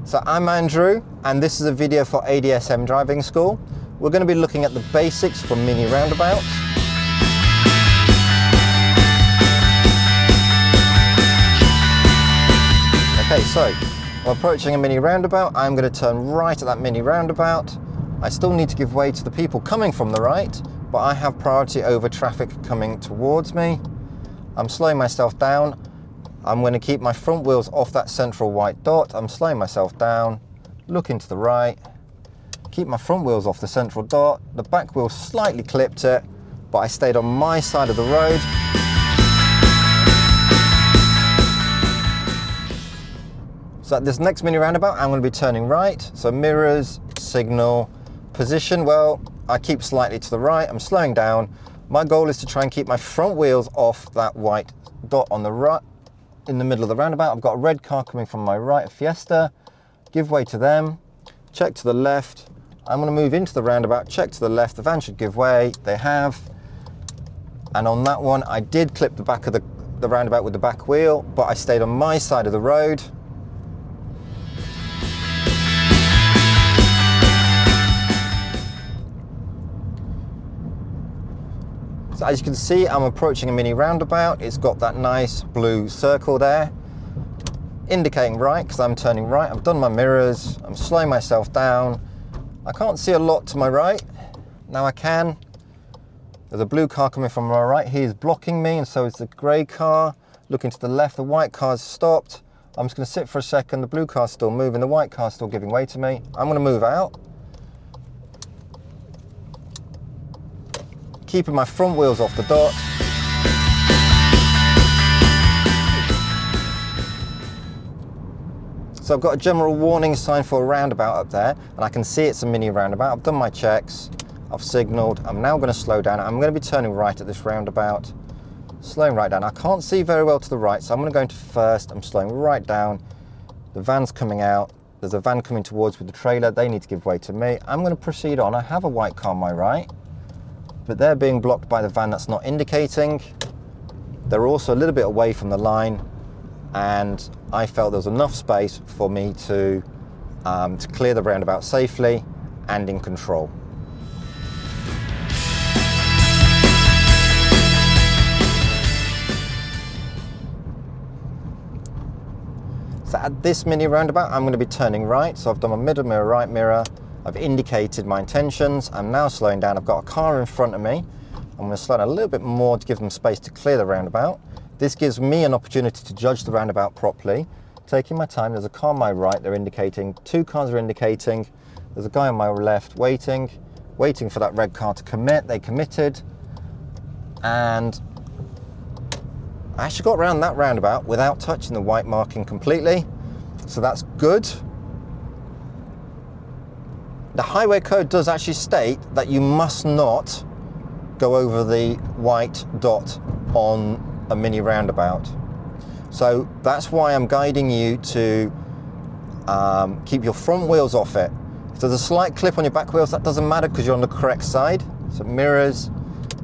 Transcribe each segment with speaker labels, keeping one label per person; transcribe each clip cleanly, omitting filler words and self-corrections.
Speaker 1: So I'm Andrew, and this is a video for ADSM Driving School. We're going to be looking at the basics for mini roundabouts. Okay, so I'm approaching a mini roundabout. I'm going to turn right at that mini roundabout. I still need to give way to the people coming from the right, but I have priority over traffic coming towards me. I'm slowing myself down. I'm going to keep my front wheels off that central white dot. I'm slowing myself down, looking to the right, keep my front wheels off the central dot. The back wheel slightly clipped it, but I stayed on my side of the road. So at this next mini roundabout, I'm going to be turning right. So mirrors, signal, position. Well, I keep slightly to the right. I'm slowing down. My goal is to try and keep my front wheels off that white dot on the right. In the middle of the roundabout, I've got a red car coming from my right, a Fiesta. Give way to them, check to the left. I'm going to move into the roundabout, check to the left. The van should give way, they have. And on that one, I did clip the back of the roundabout with the back wheel, but I stayed on my side of the road. So as you can see, I'm approaching a mini roundabout. It's got that nice blue circle there, indicating right, because I'm turning right. I've done my mirrors, I'm slowing myself down. I can't see a lot to my right. Now I can. There's a blue car coming from my right. He is blocking me, and so is the grey car. Looking to the left, the white car's stopped. I'm just going to sit for a second. The blue car's still moving, the white car's still giving way to me. I'm going to move out, keeping my front wheels off the dot. So I've got a general warning sign for a roundabout up there, and I can see it's a mini roundabout. I've done my checks, I've signalled. I'm now going to slow down. I'm going to be turning right at this roundabout, slowing right down. I can't see very well to the right, so I'm going to go into first. I'm slowing right down. The van's coming out. There's a van coming towards with the trailer. They need to give way to me. I'm going to proceed on. I have a white car on my right, but they're being blocked by the van that's not indicating. They're also a little bit away from the line, and I felt there was enough space for me to clear the roundabout safely and in control. So at this mini roundabout, I'm going to be turning right. So I've done my middle mirror, right mirror. I've indicated my intentions. I'm now slowing down. I've got a car in front of me. I'm going to slow down a little bit more to give them space to clear the roundabout. This gives me an opportunity to judge the roundabout properly. Taking my time. There's a car on my right. They're indicating. Two cars are indicating. There's a guy on my left waiting for that red car to commit. They committed. And I actually got around that roundabout without touching the white marking completely. So that's good. The highway code does actually state that you must not go over the white dot on a mini roundabout. So that's why I'm guiding you to keep your front wheels off it. If there's a slight clip on your back wheels, that doesn't matter because you're on the correct side. So mirrors,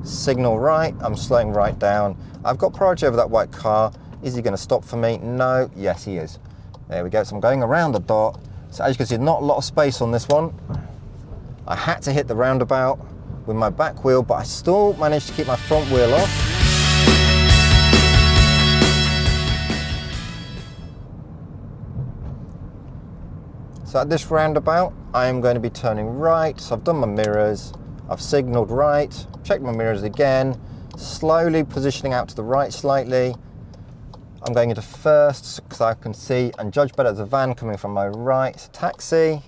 Speaker 1: signal right, I'm slowing right down. I've got priority over that white car. Is he going to stop for me? No, yes he is. There we go, so I'm going around the dot. So as you can see, not a lot of space on this one. I had to hit the roundabout with my back wheel, but I still managed to keep my front wheel off. So at this roundabout, I am going to be turning right. So I've done my mirrors, I've signalled right, checked my mirrors again, slowly positioning out to the right slightly. I'm going into first because I can see and judge better. There's a van coming from my right, it's a taxi.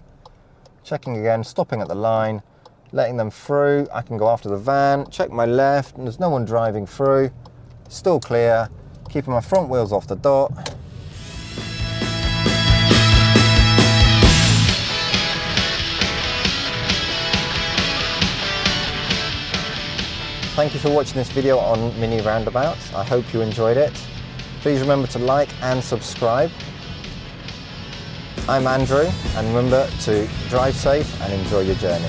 Speaker 1: Checking again, stopping at the line, letting them through. I can go after the van, check my left, and there's no one driving through. Still clear, keeping my front wheels off the dot. Thank you for watching this video on mini roundabouts. I hope you enjoyed it. Please remember to like and subscribe. I'm Andrew, and remember to drive safe and enjoy your journey.